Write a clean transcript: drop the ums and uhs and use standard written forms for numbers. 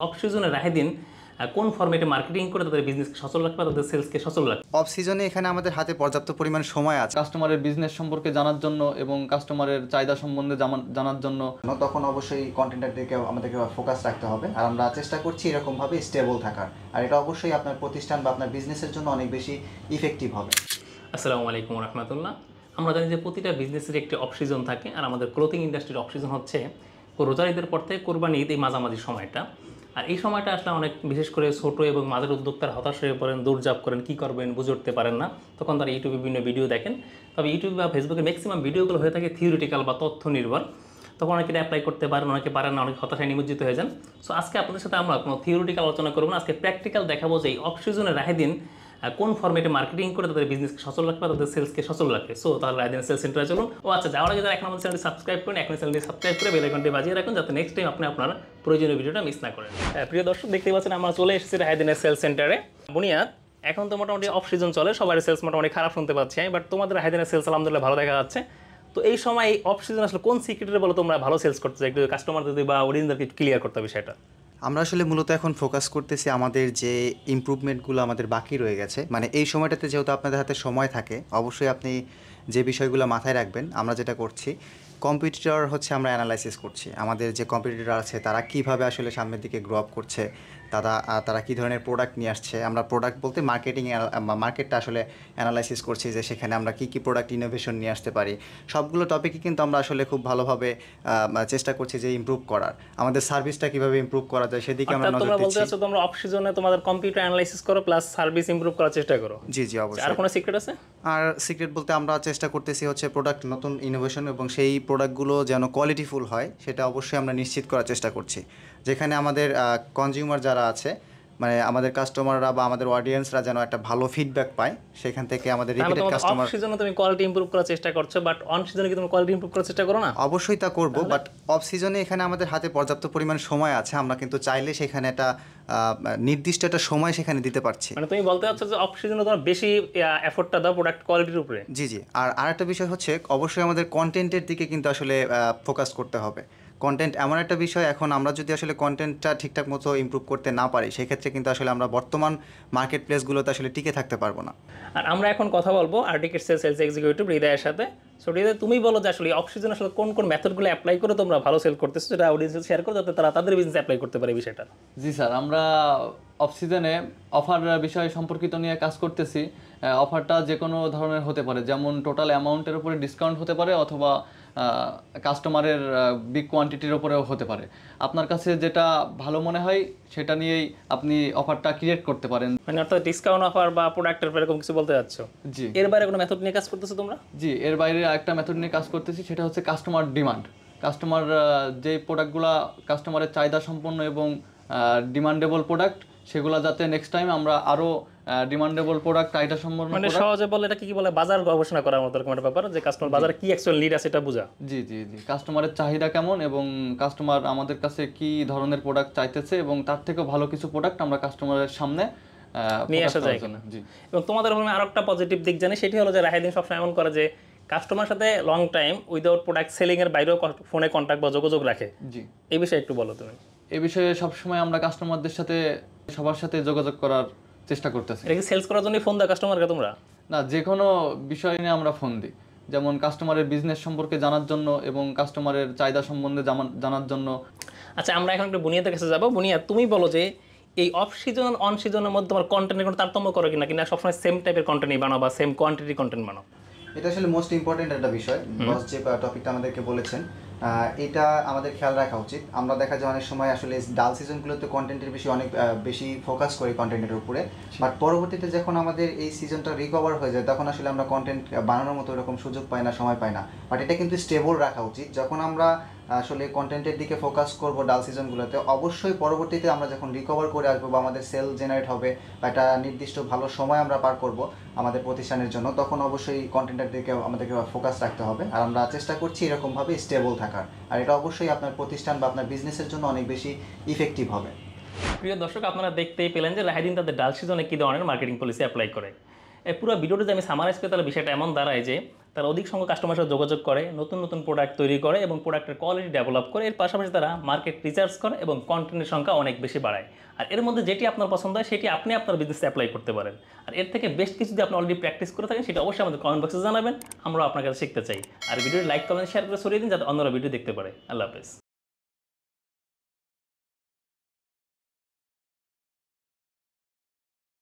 Of সিজনে রাহেদিন কোন ফরম্যাটে মার্কেটিং করে তাদের বিজনেসকে সচল রাখবে, তাদের সেলসকে সচল রাখবে? অফ সিজনে এখানে আমাদের হাতে পর্যাপ্ত পরিমাণ সময় আছে কাস্টমারের বিজনেস সম্পর্কে জানার জন্য এবং কাস্টমারের চাহিদা সম্বন্ধে জানার জন্য। তখন অবশ্যই কন্টেন্টের দিকে আমাদেরকে ফোকাস রাখতে হবে, আর আমরা চেষ্টা করছি এরকমভাবে স্টেবল থাকার, আর এটা অবশ্যই আপনার প্রতিষ্ঠান বা আপনার বিজনেসের জন্য অনেক বেশি ইফেক্টিভ হবে। আসসালামু আলাইকুম রহমতুল্লাহ। আমরা জানি যে প্রতিটা বিজনেসের একটি অফ সিজন থাকে, আর আমাদের ক্লোথিং ইন্ডাস্ট্রির অফ সিজন হচ্ছে রোজার ঈদের পর থেকে কোরবানি ঈদ, এই মাঝামাঝি সময়টা। আর এই সময়টা আসলে অনেক, বিশেষ করে ছোটো এবং মাঝের উদ্যোক্তারা হতাশ হয়ে পড়েন, দৌড়ঝাঁপ করেন, কী করবেন বুঝে উঠতে পারেন না। তখন তারা ইউটিউবে বিভিন্ন ভিডিও দেখেন। তবে ইউটিউব বা ফেসবুকে ম্যাক্সিমাম ভিডিওগুলো হয়ে থাকে থিওরিটিক্যাল বা তথ্য নির্ভর। তখন অনেকে অ্যাপ্লাই করতে পারেন, অনেকে পারেন না, অনেকে হতাশায় নিমজ্জিত হয়ে যান। সো আজকে আপনাদের সাথে আমরা কোনো থিওরিটিক্যাল আলোচনা করবো না, আজকে প্র্যাকটিক্যাল দেখাবো যে এই অফ সিজনে রাহেদিন কোন ফরম্যাটে মার্কেটিং করে তাদের বিজনেসকে সচল রাখবে, তাদের সেলসকে সচল রাখবে। সো তাহলে রাহেদিন সেলস সেন্টারে চলুন। আচ্ছা, যাওয়ার আগে যারা এখন আমাদের চ্যানেলটি সাবস্ক্রাইব করেন, এখন চ্যানেলটি সাবস্ক্রাইব করে বেল আইকনটি বাজিয়ে রাখুন, যাতে নেক্সট টাইম আপনি আপনার প্রয়োজনীয় ভিডিওটা মিস না করেন। প্রিয় দর্শক, দেখতে পাচ্ছেন আমরা চলে এসেছি রাহেদিনের সেলস সেন্টারে। বুনিয়াদ, এখন তো মোটামুটি অফ সিজন চলে, সবার সেলস মোটামুটি খারাপ শুনতে পাচ্ছি, বাট তোমাদের রাহেদিনের সেলস আলহামদুলিল্লাহ ভালো দেখা যাচ্ছে। তো এই সময় এই অফ সিজন আসলে কোন সিক্রেটে বলো তোমরা ভালো সেলস করতে চাই, একটু কাস্টমারদের বা অডিয়েন্সদেরকে ক্লিয়ার করতে হবে বিষয়টা। আমরা আসলে মূলত এখন ফোকাস করতেছি আমাদের যে ইমপ্রুভমেন্টগুলো আমাদের বাকি রয়ে গেছে, মানে এই সময়টাতে যেহেতু আপনাদের হাতে সময় থাকে, অবশ্যই আপনি যে বিষয়গুলো মাথায় রাখবেন। আমরা যেটা করছি, কম্পিটিটর হচ্ছে আমরা অ্যানালাইসিস করছি আমাদের যে কম্পিটিটর আছে তারা কিভাবে আসলে সামনের দিকে গ্রো আপ করছে, তারা কী ধরনের প্রোডাক্ট নিয়ে আসছে। আমরা প্রোডাক্ট বলতে মার্কেটটা আসলে অ্যানালাইসিস করছি, যে সেখানে আমরা কী কী প্রোডাক্ট ইনোভেশন নিয়ে আসতে পারি। সবগুলো টপিকই কিন্তু আমরা আসলে খুব ভালোভাবে চেষ্টা করছি যে ইমপ্রুভ করার, আমাদের সার্ভিসটা কীভাবে ইমপ্রুভ করা যায় সেদিকে আমরা নজর তোমরা বলতে দিচ্ছি। চাচ্ছো তোমরা অফ সিজনে তোমাদের কম্পিউটার অ্যানালাইসিস করো প্লাস সার্ভিস ইমপ্রুভ করার চেষ্টা করো? জি জি, অবশ্যই। আর কোনো সিক্রেট আছে? আর সিক্রেট বলতে আমরা চেষ্টা করতেছি হচ্ছে প্রোডাক্ট নতুন ইনোভেশন, এবং সেই প্রোডাক্টগুলো যেন কোয়ালিটিফুল হয় সেটা অবশ্যই আমরা নিশ্চিত করার চেষ্টা করছি। যেখানে আমাদের কনজিউমার যারা আছে, মানে আমাদের কাস্টমাররা বা আমাদের অডিয়েন্সরা যেন একটা ভালো ফিডব্যাক পায়, সেখান থেকে আমাদের রিপিটেড কাস্টমার। অফ সিজনে তুমি কোয়ালিটি ইমপ্রুভ করার চেষ্টা করছো, বাট অন সিজনে কি তুমি কোয়ালিটি ইমপ্রুভ করার চেষ্টা করো না? অবশ্যই তা করব, বাট অফ সিজনে এখানে আমাদের হাতে পর্যাপ্ত পরিমাণ সময় আছে, আমরা কিন্তু চাইলে সেখানে একটা নির্দিষ্ট একটা সময় সেখানে দিতে পারছি। মানে তুমি বলতে চাচ্ছো যে অফ সিজনে তোমার বেশি এফোর্টটা দাও প্রোডাক্ট কোয়ালিটির উপরে? জি জি। আর আরেকটা বিষয় হচ্ছে, অবশ্যই আমাদের কন্টেন্টের দিকে কিন্তু আসলে ফোকাস করতে হবে। কন্টেন্ট এমন একটা বিষয়, এখন আমরা যদি আসলে কন্টেন্টটা ঠিকঠাক মতো ইমপ্রুভ করতে না পারি, সেক্ষেত্রে কিন্তু আসলে আমরা বর্তমান মার্কেট প্লেসগুলোতে আসলে টিকে থাকতে পারবো না। আর আমরা এখন কথা বলবো আর্টিকেটসের সেলস এক্সিকিউটিভ হৃদয়ের সাথে। সো হৃদয়, তুমি বলো যে আসলে অফ সিজন আসলে কোন কোন মেথডগুলো অ্যাপ্লাই করে তোমরা ভালো সেল করতেছো, যেটা অডিয়েন্সের শেয়ার করো, যাতে তারা তাদের বিজনেস অ্যাপ্লাই করতে পারে বিষয়টা। জি স্যার, আমরা অফ সিজনে অফার বিষয় সম্পর্কিত নিয়ে কাজ করতেছি। অফারটা যে কোনো ধরনের হতে পারে, যেমন টোটাল অ্যামাউন্টের উপরে ডিসকাউন্ট হতে পারে, অথবা কাস্টমারের বিগ কোয়ান্টিটির উপরেও হতে পারে। আপনার কাছে যেটা ভালো মনে হয় সেটা নিয়েই আপনি অফারটা ক্রিয়েট করতে পারেন। মানে অর্থাৎ ডিসকাউন্ট অফার বা প্রোডাক্টের এরকম কিছু বলতে যাচ্ছ? জি। এর বাইরে কোনো মেথড নিয়ে কাজ করতেছো তোমরা? জি, এর বাইরে আরেকটা মেথড নিয়ে কাজ করতেছি, সেটা হচ্ছে কাস্টমার ডিমান্ড। কাস্টমার যে প্রোডাক্টগুলো কাস্টমারের চাহিদা সম্পন্ন এবং ডিমান্ডেবল প্রোডাক্ট, সেগুলো যাতে নেক্সট টাইম আমরা আরও ডিমান্ডেবল প্রোডাক্ট চাহিদা সম্পন্ন, মানে সহজে বলে এটা কি বলে, বাজার গবেষণা করার মতো এরকম একটা ব্যাপার, যে কাস্টমার বাজারে কি অ্যাকচুয়াল নিড আছে এটা বোঝা। জি জি জি, কাস্টমারের চাহিদা কেমন এবং কাস্টমার আমাদের কাছে কি ধরনের প্রোডাক্ট চাইতেছে, এবং তার থেকেও ভালো কিছু প্রোডাক্ট আমরা কাস্টমারের সামনে নিয়ে আসা যায় কিনা। জি। এবং তোমাদের ওখানে আরো একটা পজিটিভ দিক জানি, সেটি হলো যে রাহেদিন সবসময় এমন করে যে কাস্টমার সাথে long time without product selling এর বাইরেও ফোনে কন্ট্যাক্ট বা যোগাযোগ রাখে। জি, এই বিষয়ে একটু বলো তুমি। এই বিষয়ে সবসময় আমরা কাস্টমারদের সাথে সবার সাথে যোগাযোগ করার চেষ্টা করতেছি। এটা কি সেলস করার জন্য ফোন দাও কাস্টমারকে তোমরা? না, যে কোনো বিষয় নিয়ে আমরা ফোন দিই, যেমন কাস্টমারের বিজনেস সম্পর্কে জানার জন্য এবং কাস্টমারের চাহিদা সম্বন্ধে জানার জন্য। আচ্ছা, আমরা এখন একটু বুনিয়াদের কাছে যাবো। বুনিয়াদ, তুমি বলো যে এই অফ সিজন অন সিজনের মধ্যে তোমার কন্টেন্টের কোনো তারতম্য করো কিনা, কিনা সবসময় সেম টাইপের কন্টেন্টই বানাও বা সেম কোয়ান্টিটি কন্টেন্ট বানাও? এটা আসলে মোস্ট ইম্পর্টেন্ট একটা বিষয়, বস যে টপিকটা আমাদেরকে বলেছেন, এটা আমাদের খেয়াল রাখা উচিত। আমরা দেখা যায় অনেক সময় আসলে ডাল সিজনগুলোতে কন্টেন্টের অনেক বেশি ফোকাস করি কন্টেন্টের উপরে, বাট পরবর্তীতে যখন আমাদের এই সিজনটা রিকভার হয়ে যায়, তখন আসলে আমরা কন্টেন্ট বানানোর মতো এরকম সুযোগ পাই না, সময় পাই না। বাট এটা কিন্তু স্টেবল রাখা উচিত। যখন আমরা আসলে কন্টেন্টের দিকে ফোকাস করব ডাল সিজনগুলোতে, অবশ্যই পরবর্তীতে আমরা যখন রিকভার করে আসবো বা আমাদের সেল জেনারেট হবে বা একটা নির্দিষ্ট ভালো সময় আমরা পার করব আমাদের প্রতিষ্ঠানের জন্য, তখন অবশ্যই কন্টেন্টের দিকে আমাদেরকে ফোকাস রাখতে হবে, আর আমরা চেষ্টা করছি এরকমভাবে স্টেবল থাকার, আর এটা অবশ্যই আপনার প্রতিষ্ঠান বা আপনার বিজনেসের জন্য অনেক বেশি ইফেক্টিভ হবে। প্রিয় দর্শক, আপনারা দেখতেই পেলেন যে রাহেদিন তাদের ডাল সিজনে কী ধরনের মার্কেটিং পলিসি অ্যাপ্লাই করে। এই পুরো ভিডিওটা যদি আমি সামারাইজ করি তাহলে বিষয়টা এমন দাঁড়ায় যে তারা অধিক সংখ্যক কাস্টমারের সাথে যোগাযোগ করে, নতুন নতুন প্রোডাক্ট তৈরি করে এবং প্রোডাক্টের কোয়ালিটি ডেভেলপ করে, এর পাশাপাশি তারা মার্কেট রিসার্চ করে এবং কন্টেন্টের সংখ্যা অনেক বেশি বাড়ায়। আর এর মধ্যে যেটি আপনার পছন্দ হয় সেটি আপনি আপনার বিজনেসে অ্যাপ্লাই করতে পারেন। আর এর থেকে বেস্ট কিছু যদি আপনি অলরেডি প্র্যাকটিস করে থাকেন সেটা অবশ্যই আমাদের কমেন্ট বক্সে জানাবেন, আমরা আপনার কাছে শিখতে চাই। আর ভিডিওটি লাইক কমেন্ট শেয়ার করে ছড়িয়ে দিন যাতে অন্যরা ভিডিও দেখতে পারে। আল্লাহ হাফেজ।